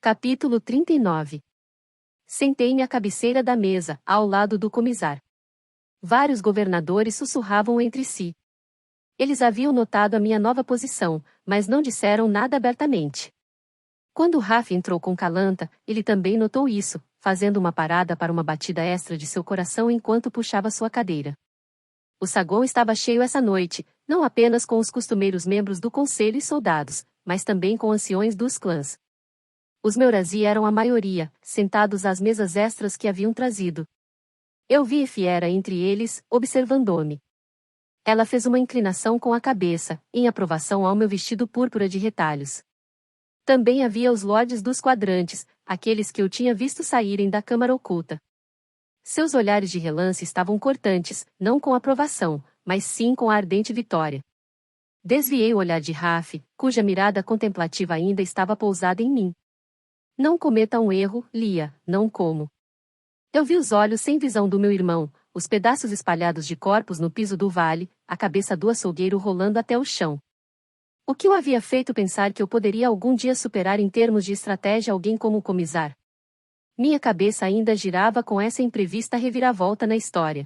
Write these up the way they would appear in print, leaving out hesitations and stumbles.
Capítulo 39. Sentei-me à cabeceira da mesa, ao lado do comisar. Vários governadores sussurravam entre si. Eles haviam notado a minha nova posição, mas não disseram nada abertamente. Quando Raf entrou com Kalanta, ele também notou isso, fazendo uma parada para uma batida extra de seu coração enquanto puxava sua cadeira. O saguão estava cheio essa noite, não apenas com os costumeiros membros do conselho e soldados, mas também com anciões dos clãs. Os Meurazi eram a maioria, sentados às mesas extras que haviam trazido. Eu vi Efiera entre eles, observando-me. Ela fez uma inclinação com a cabeça, em aprovação ao meu vestido púrpura de retalhos. Também havia os lordes dos quadrantes, aqueles que eu tinha visto saírem da câmara oculta. Seus olhares de relance estavam cortantes, não com aprovação, mas sim com a ardente vitória. Desviei o olhar de Raf, cuja mirada contemplativa ainda estava pousada em mim. Não cometa um erro, Lia, não como. Eu vi os olhos sem visão do meu irmão, os pedaços espalhados de corpos no piso do vale, a cabeça do açougueiro rolando até o chão. O que o havia feito pensar que eu poderia algum dia superar em termos de estratégia alguém como o comisar? Minha cabeça ainda girava com essa imprevista reviravolta na história.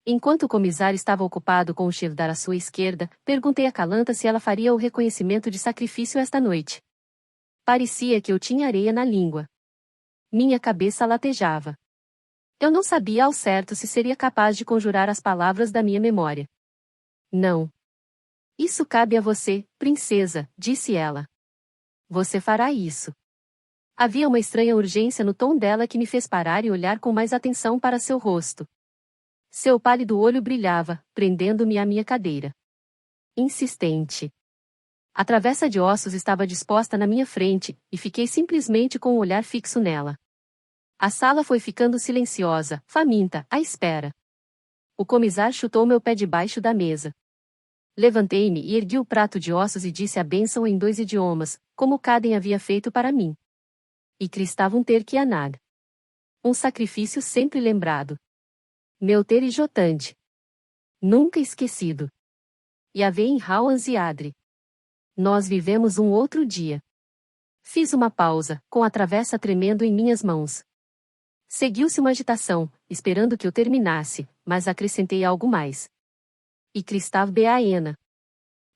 Enquanto o comisar estava ocupado com o Shildar à sua esquerda, perguntei a Kalanta se ela faria o reconhecimento de sacrifício esta noite. Parecia que eu tinha areia na língua. Minha cabeça latejava. Eu não sabia ao certo se seria capaz de conjurar as palavras da minha memória. Não. Isso cabe a você, princesa, disse ela. Você fará isso. Havia uma estranha urgência no tom dela que me fez parar e olhar com mais atenção para seu rosto. Seu pálido olho brilhava, prendendo-me à minha cadeira. Insistente. A travessa de ossos estava disposta na minha frente, e fiquei simplesmente com o olhar fixo nela. A sala foi ficando silenciosa, faminta, à espera. O comisar chutou meu pé debaixo da mesa. Levantei-me e ergui o prato de ossos e disse a bênção em 2 idiomas, como Kaden havia feito para mim. E Cristavam ter que anad. Um sacrifício sempre lembrado. Meu ter e jotante. Nunca esquecido. Yahvé em Hauans e Adri. Nós vivemos um outro dia. Fiz uma pausa, com a travessa tremendo em minhas mãos. Seguiu-se uma agitação, esperando que eu terminasse, mas acrescentei algo mais. E Cristav Beaena.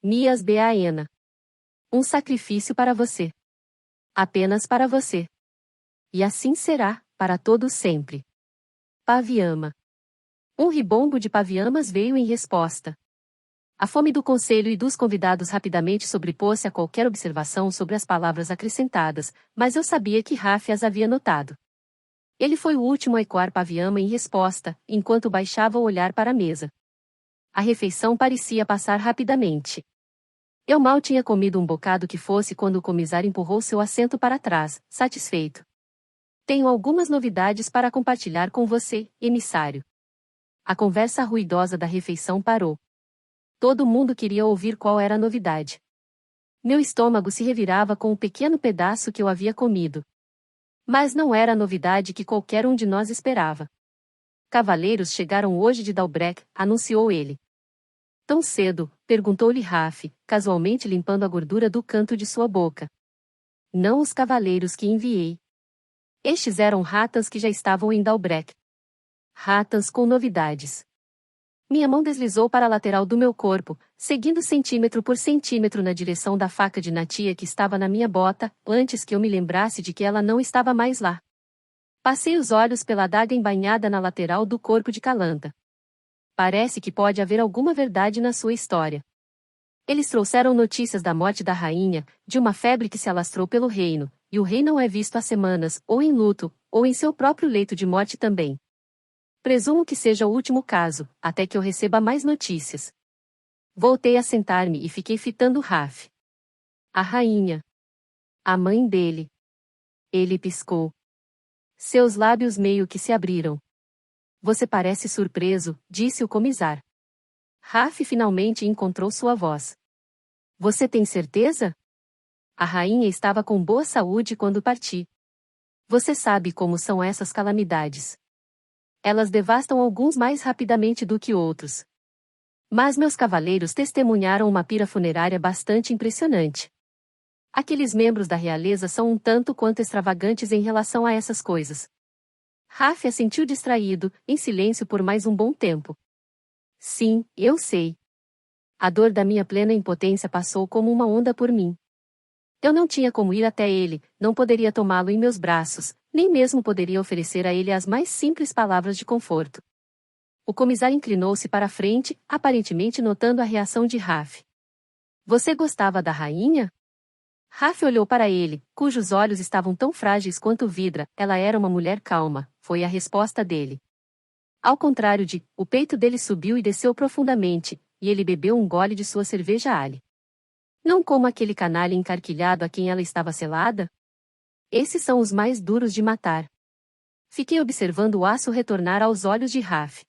Mias Beaena. Um sacrifício para você. Apenas para você. E assim será, para todos sempre. Paviama. Um ribombo de paviamas veio em resposta. A fome do conselho e dos convidados rapidamente sobrepôs-se a qualquer observação sobre as palavras acrescentadas, mas eu sabia que Raf as havia notado. Ele foi o último a ecoar paviama em resposta, enquanto baixava o olhar para a mesa. A refeição parecia passar rapidamente. Eu mal tinha comido um bocado que fosse quando o comisar empurrou seu assento para trás, satisfeito. Tenho algumas novidades para compartilhar com você, emissário. A conversa ruidosa da refeição parou. Todo mundo queria ouvir qual era a novidade. Meu estômago se revirava com o pequeno pedaço que eu havia comido. Mas não era a novidade que qualquer um de nós esperava. Cavaleiros chegaram hoje de Dalbrek, anunciou ele. Tão cedo? Perguntou-lhe Raf, casualmente limpando a gordura do canto de sua boca. Não os cavaleiros que enviei. Estes eram ratas que já estavam em Dalbrek. Ratas com novidades. Minha mão deslizou para a lateral do meu corpo, seguindo centímetro por centímetro na direção da faca de Natia que estava na minha bota, antes que eu me lembrasse de que ela não estava mais lá. Passei os olhos pela adaga embainhada na lateral do corpo de Kalanta. Parece que pode haver alguma verdade na sua história. Eles trouxeram notícias da morte da rainha, de uma febre que se alastrou pelo reino, e o rei não é visto há semanas, ou em luto, ou em seu próprio leito de morte também. Presumo que seja o último caso, até que eu receba mais notícias. Voltei a sentar-me e fiquei fitando Raf. A rainha. A mãe dele. Ele piscou. Seus lábios meio que se abriram. Você parece surpreso, disse o comisar. Raf finalmente encontrou sua voz. Você tem certeza? A rainha estava com boa saúde quando parti. Você sabe como são essas calamidades. Elas devastam alguns mais rapidamente do que outros. Mas meus cavaleiros testemunharam uma pira funerária bastante impressionante. Aqueles membros da realeza são um tanto quanto extravagantes em relação a essas coisas. Raf assentiu distraído, em silêncio por mais um bom tempo. Sim, eu sei. A dor da minha plena impotência passou como uma onda por mim. Eu não tinha como ir até ele, não poderia tomá-lo em meus braços, nem mesmo poderia oferecer a ele as mais simples palavras de conforto. O comissário inclinou-se para a frente, aparentemente notando a reação de Raf. Você gostava da rainha? Raf olhou para ele, cujos olhos estavam tão frágeis quanto vidra. Ela era uma mulher calma, foi a resposta dele. Ao contrário o peito dele subiu e desceu profundamente, e ele bebeu um gole de sua cerveja Ale. Não como aquele canalha encarquilhado a quem ela estava selada? Esses são os mais duros de matar. Fiquei observando o aço retornar aos olhos de Raf.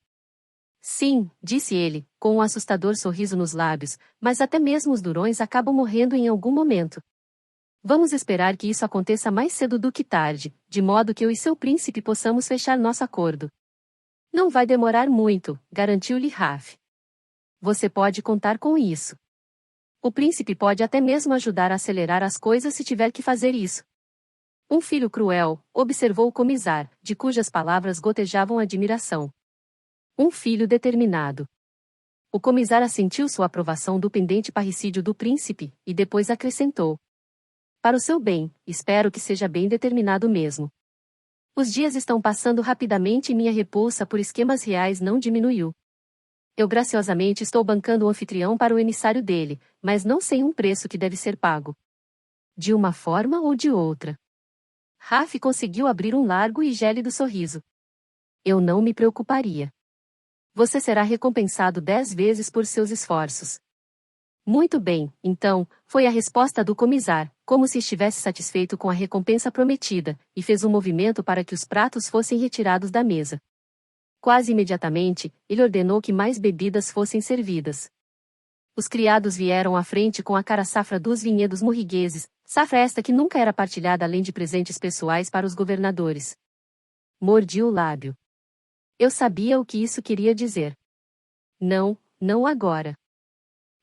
Sim, disse ele, com um assustador sorriso nos lábios, mas até mesmo os durões acabam morrendo em algum momento. Vamos esperar que isso aconteça mais cedo do que tarde, de modo que eu e seu príncipe possamos fechar nosso acordo. Não vai demorar muito, garantiu-lhe Raf. Você pode contar com isso. O príncipe pode até mesmo ajudar a acelerar as coisas se tiver que fazer isso. Um filho cruel, observou o comissário, de cujas palavras gotejavam admiração. Um filho determinado. O comissário assentiu sua aprovação do pendente parricídio do príncipe, e depois acrescentou. Para o seu bem, espero que seja bem determinado mesmo. Os dias estão passando rapidamente e minha repulsa por esquemas reais não diminuiu. Eu graciosamente estou bancando o anfitrião para o emissário dele, mas não sei um preço que deve ser pago. De uma forma ou de outra. Raf conseguiu abrir um largo e gélido sorriso. Eu não me preocuparia. Você será recompensado 10 vezes por seus esforços. Muito bem, então, foi a resposta do comissário, como se estivesse satisfeito com a recompensa prometida, e fez um movimento para que os pratos fossem retirados da mesa. Quase imediatamente, ele ordenou que mais bebidas fossem servidas. Os criados vieram à frente com a cara safra dos vinhedos morrigueses, safra esta que nunca era partilhada além de presentes pessoais para os governadores. Mordi o lábio. Eu sabia o que isso queria dizer. Não, não agora.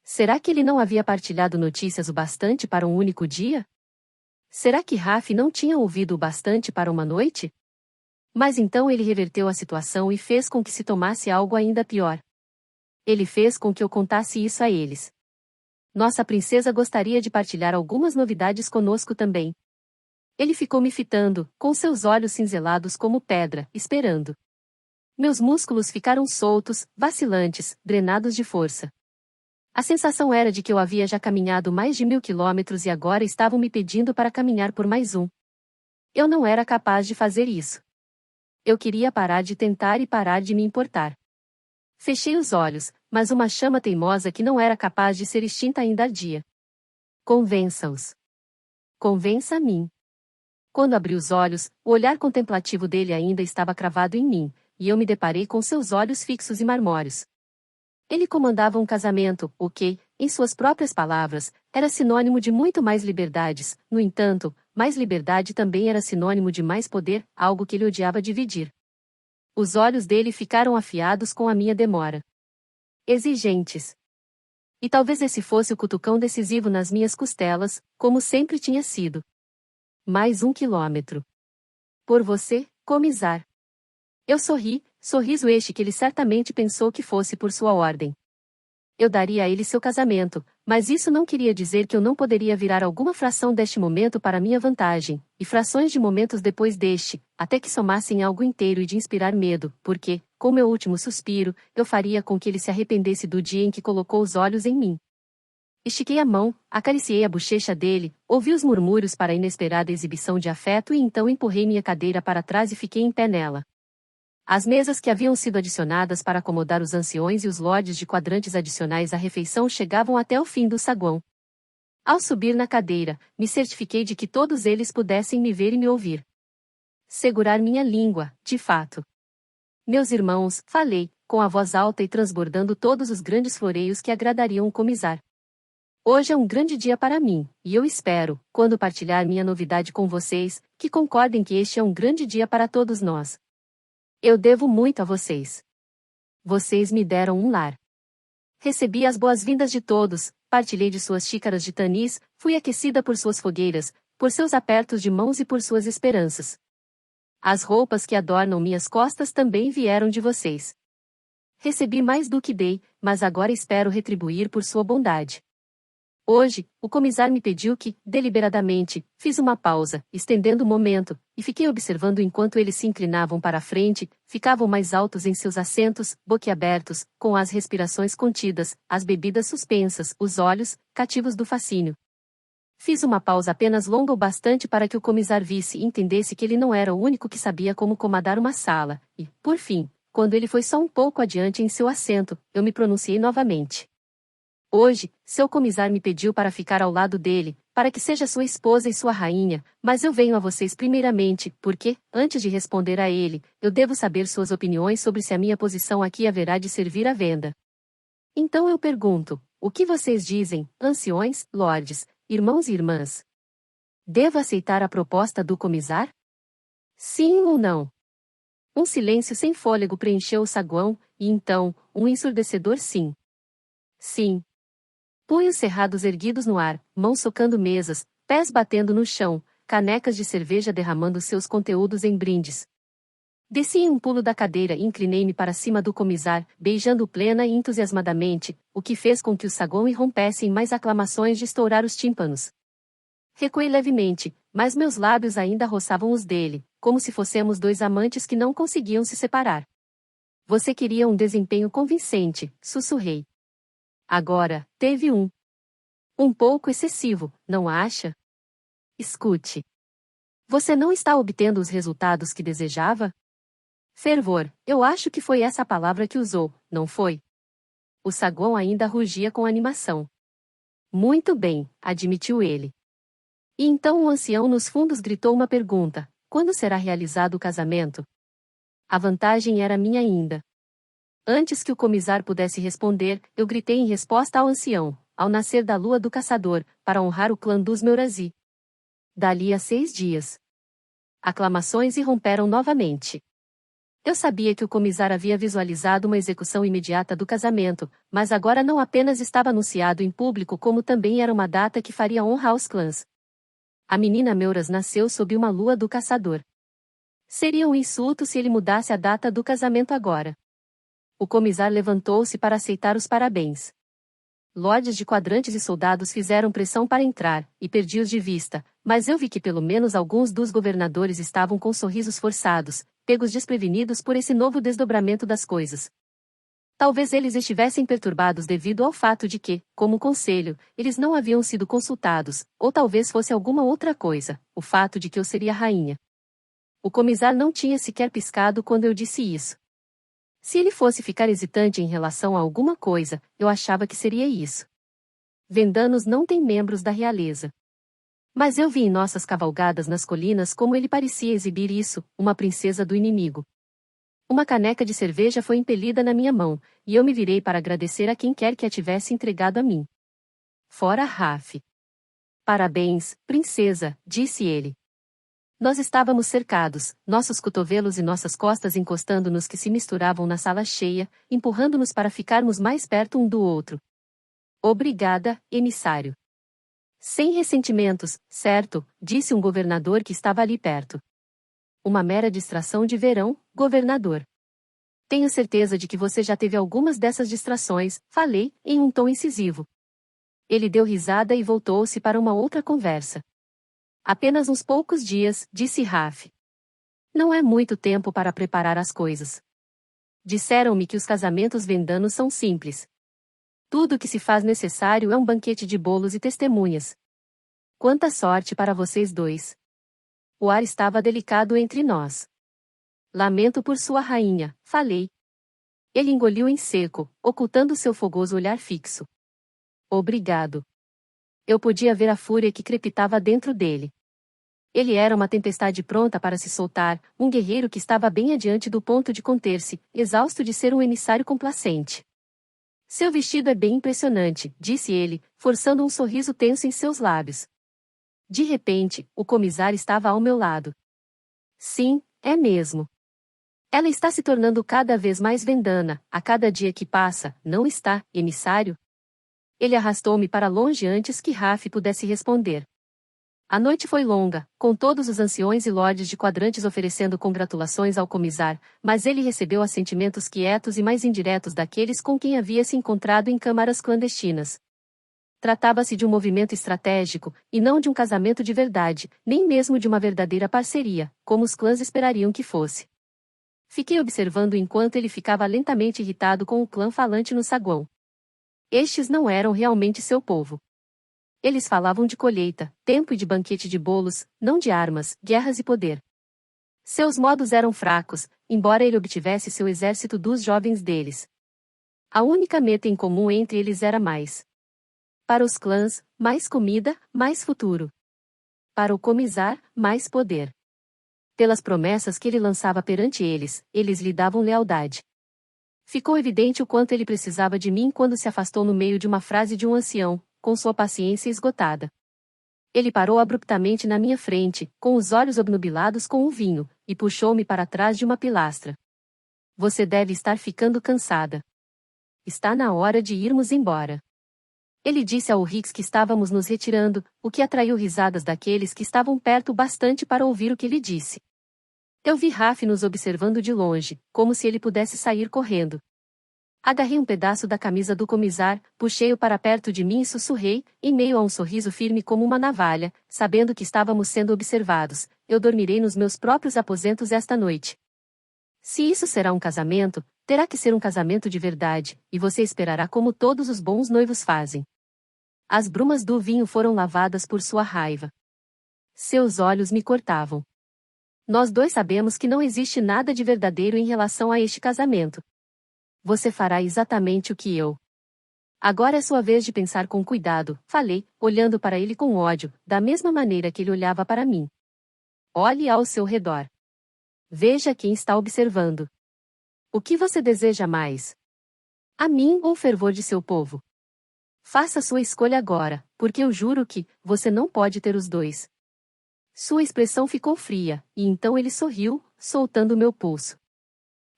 Será que ele não havia partilhado notícias o bastante para um único dia? Será que Raf não tinha ouvido o bastante para uma noite? Mas então ele reverteu a situação e fez com que se tomasse algo ainda pior. Ele fez com que eu contasse isso a eles. Nossa princesa gostaria de partilhar algumas novidades conosco também. Ele ficou me fitando, com seus olhos cinzelados como pedra, esperando. Meus músculos ficaram soltos, vacilantes, drenados de força. A sensação era de que eu havia já caminhado mais de 1000 quilômetros e agora estavam me pedindo para caminhar por mais um. Eu não era capaz de fazer isso. Eu queria parar de tentar e parar de me importar. Fechei os olhos, mas uma chama teimosa que não era capaz de ser extinta ainda ardia. Convença-os. Convença a mim. Quando abri os olhos, o olhar contemplativo dele ainda estava cravado em mim, e eu me deparei com seus olhos fixos e marmóreos. Ele comandava um casamento, o que, em suas próprias palavras, era sinônimo de muito mais liberdades. No entanto, mais liberdade também era sinônimo de mais poder, algo que ele odiava dividir. Os olhos dele ficaram afiados com a minha demora. Exigentes. E talvez esse fosse o cutucão decisivo nas minhas costelas, como sempre tinha sido. Mais 1 quilômetro. Por você, comissário. Eu sorri, sorriso este que ele certamente pensou que fosse por sua ordem. Eu daria a ele seu casamento, mas isso não queria dizer que eu não poderia virar alguma fração deste momento para minha vantagem, e frações de momentos depois deste, até que somassem algo inteiro e de inspirar medo, porque, com meu último suspiro, eu faria com que ele se arrependesse do dia em que colocou os olhos em mim. Estiquei a mão, acariciei a bochecha dele, ouvi os murmúrios para a inesperada exibição de afeto e então empurrei minha cadeira para trás e fiquei em pé nela. As mesas que haviam sido adicionadas para acomodar os anciões e os lordes de quadrantes adicionais à refeição chegavam até o fim do saguão. Ao subir na cadeira, me certifiquei de que todos eles pudessem me ver e me ouvir. Segurar minha língua, de fato. Meus irmãos, falei, com a voz alta e transbordando todos os grandes floreios que agradariam o comissário. Hoje é um grande dia para mim, e eu espero, quando partilhar minha novidade com vocês, que concordem que este é um grande dia para todos nós. Eu devo muito a vocês. Vocês me deram um lar. Recebi as boas-vindas de todos, partilhei de suas xícaras de tanis, fui aquecida por suas fogueiras, por seus apertos de mãos e por suas esperanças. As roupas que adornam minhas costas também vieram de vocês. Recebi mais do que dei, mas agora espero retribuir por sua bondade. Hoje, o comissário me pediu que, deliberadamente, fiz uma pausa, estendendo o momento, e fiquei observando enquanto eles se inclinavam para a frente, ficavam mais altos em seus assentos, boquiabertos, com as respirações contidas, as bebidas suspensas, os olhos, cativos do fascínio. Fiz uma pausa apenas longa o bastante para que o comissário visse e entendesse que ele não era o único que sabia como comandar uma sala, e, por fim, quando ele foi só um pouco adiante em seu assento, eu me pronunciei novamente. Hoje, seu comissário me pediu para ficar ao lado dele, para que seja sua esposa e sua rainha, mas eu venho a vocês primeiramente, porque, antes de responder a ele, eu devo saber suas opiniões sobre se a minha posição aqui haverá de servir à venda. Então eu pergunto, o que vocês dizem, anciões, lordes, irmãos e irmãs? Devo aceitar a proposta do comissário? Sim ou não? Um silêncio sem fôlego preencheu o saguão, e então, um ensurdecedor sim. Sim. Punhos cerrados erguidos no ar, mãos socando mesas, pés batendo no chão, canecas de cerveja derramando seus conteúdos em brindes. Desci em um pulo da cadeira e inclinei-me para cima do comissário, beijando-o plena e entusiasmadamente, o que fez com que o saguão irrompesse em mais aclamações de estourar os tímpanos. Recuei levemente, mas meus lábios ainda roçavam os dele, como se fossemos dois amantes que não conseguiam se separar. Você queria um desempenho convincente, sussurrei. Agora, teve um pouco excessivo, não acha? Escute. Você não está obtendo os resultados que desejava? Fervor, eu acho que foi essa a palavra que usou, não foi? O saguão ainda rugia com animação. Muito bem, admitiu ele. E então o ancião nos fundos gritou uma pergunta: quando será realizado o casamento? A vantagem era minha ainda. Antes que o comissário pudesse responder, eu gritei em resposta ao ancião, ao nascer da lua do caçador, para honrar o clã dos Meurazi. Dali a 6 dias. Aclamações irromperam novamente. Eu sabia que o comissário havia visualizado uma execução imediata do casamento, mas agora não apenas estava anunciado em público como também era uma data que faria honra aos clãs. A menina Meuras nasceu sob uma lua do caçador. Seria um insulto se ele mudasse a data do casamento agora. O comissário levantou-se para aceitar os parabéns. Lordes de quadrantes e soldados fizeram pressão para entrar, e perdi-os de vista, mas eu vi que pelo menos alguns dos governadores estavam com sorrisos forçados, pegos desprevenidos por esse novo desdobramento das coisas. Talvez eles estivessem perturbados devido ao fato de que, como conselho, eles não haviam sido consultados, ou talvez fosse alguma outra coisa, o fato de que eu seria rainha. O comissário não tinha sequer piscado quando eu disse isso. Se ele fosse ficar hesitante em relação a alguma coisa, eu achava que seria isso. Vendanos não têm membros da realeza. Mas eu vi em nossas cavalgadas nas colinas como ele parecia exibir isso, uma princesa do inimigo. Uma caneca de cerveja foi impelida na minha mão, e eu me virei para agradecer a quem quer que a tivesse entregado a mim. Fora Raf. Parabéns, princesa, disse ele. Nós estávamos cercados, nossos cotovelos e nossas costas encostando nos que se misturavam na sala cheia, empurrando-nos para ficarmos mais perto um do outro. Obrigada, emissário. Sem ressentimentos, certo, disse um governador que estava ali perto. Uma mera distração de verão, governador. Tenho certeza de que você já teve algumas dessas distrações, falei, em um tom incisivo. Ele deu risada e voltou-se para uma outra conversa. Apenas uns poucos dias, disse Raf. Não é muito tempo para preparar as coisas. Disseram-me que os casamentos vendanos são simples. Tudo o que se faz necessário é um banquete de bolos e testemunhas. Quanta sorte para vocês dois. O ar estava delicado entre nós. Lamento por sua rainha, falei. Ele engoliu em seco, ocultando seu fogoso olhar fixo. Obrigado. Eu podia ver a fúria que crepitava dentro dele. Ele era uma tempestade pronta para se soltar, um guerreiro que estava bem adiante do ponto de conter-se, exausto de ser um emissário complacente. Seu vestido é bem impressionante, disse ele, forçando um sorriso tenso em seus lábios. De repente, o comissário estava ao meu lado. Sim, é mesmo. Ela está se tornando cada vez mais vendana, a cada dia que passa, não está, emissário? Ele arrastou-me para longe antes que Raf pudesse responder. A noite foi longa, com todos os anciões e lordes de quadrantes oferecendo congratulações ao comisar, mas ele recebeu assentimentos quietos e mais indiretos daqueles com quem havia se encontrado em câmaras clandestinas. Tratava-se de um movimento estratégico, e não de um casamento de verdade, nem mesmo de uma verdadeira parceria, como os clãs esperariam que fosse. Fiquei observando enquanto ele ficava lentamente irritado com o clã falante no saguão. Estes não eram realmente seu povo. Eles falavam de colheita, tempo e de banquete de bolos, não de armas, guerras e poder. Seus modos eram fracos, embora ele obtivesse seu exército dos jovens deles. A única meta em comum entre eles era mais. Para os clãs, mais comida, mais futuro. Para o comisar, mais poder. Pelas promessas que ele lançava perante eles, eles lhe davam lealdade. Ficou evidente o quanto ele precisava de mim quando se afastou no meio de uma frase de um ancião, com sua paciência esgotada. Ele parou abruptamente na minha frente, com os olhos obnubilados com o vinho, e puxou-me para trás de uma pilastra. Você deve estar ficando cansada. Está na hora de irmos embora. Ele disse ao Hicks que estávamos nos retirando, o que atraiu risadas daqueles que estavam perto bastante para ouvir o que ele disse. Eu vi Raf nos observando de longe, como se ele pudesse sair correndo. Agarrei um pedaço da camisa do comisar, puxei-o para perto de mim e sussurrei, em meio a um sorriso firme como uma navalha, sabendo que estávamos sendo observados, eu dormirei nos meus próprios aposentos esta noite. Se isso será um casamento, terá que ser um casamento de verdade, e você esperará como todos os bons noivos fazem. As brumas do vinho foram lavadas por sua raiva. Seus olhos me cortavam. Nós dois sabemos que não existe nada de verdadeiro em relação a este casamento. Você fará exatamente o que eu. Agora é sua vez de pensar com cuidado, falei, olhando para ele com ódio, da mesma maneira que ele olhava para mim. Olhe ao seu redor. Veja quem está observando. O que você deseja mais? A mim ou o fervor de seu povo? Faça sua escolha agora, porque eu juro que você não pode ter os dois. Sua expressão ficou fria, e então ele sorriu, soltando meu pulso.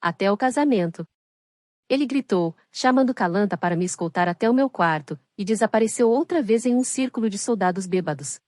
Até o casamento. Ele gritou, chamando Calanta para me escoltar até o meu quarto, e desapareceu outra vez em um círculo de soldados bêbados.